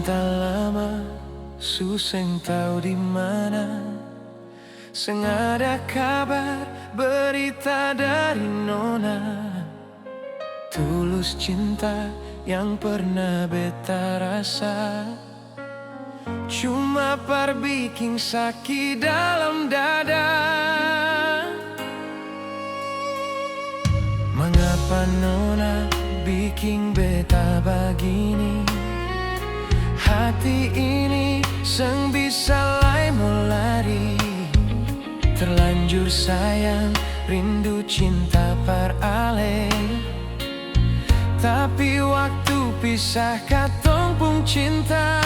cinta lama, suseng tahu di mana. Seng ada kabar, berita dari nona. Tulus cinta yang pernah beta rasa, cuma par bikin sakit dalam dada. Mengapa nona bikin beta begini? Hati ini seng bisa lai mau lari. Terlanjur sayang, rindu cinta par ale. Tapi waktu pisah katong pun cinta.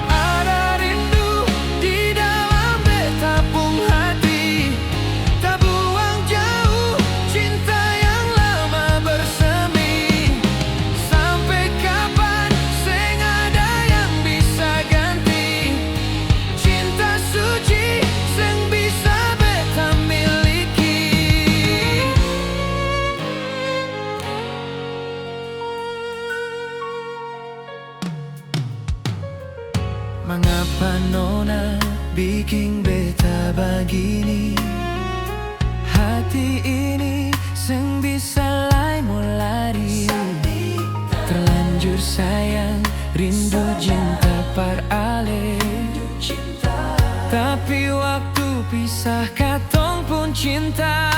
Ada rindu di dalam beta pung hati. Tak buang jauh cinta yang lama bersemi. Sampai kapan seng ada yang bisa ganti. Cinta suci seng bisa beta miliki. Mengapa nona bikin beta begini? Hati ini seng bisa lai mau lari. Terlanjur sayang, rindu cinta par ale. Tapi waktu pisah katong pun cinta.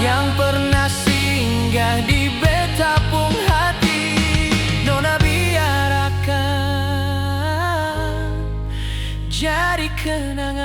Yang pernah singgah di beta pung hati, nona biar akan jadi kenangan.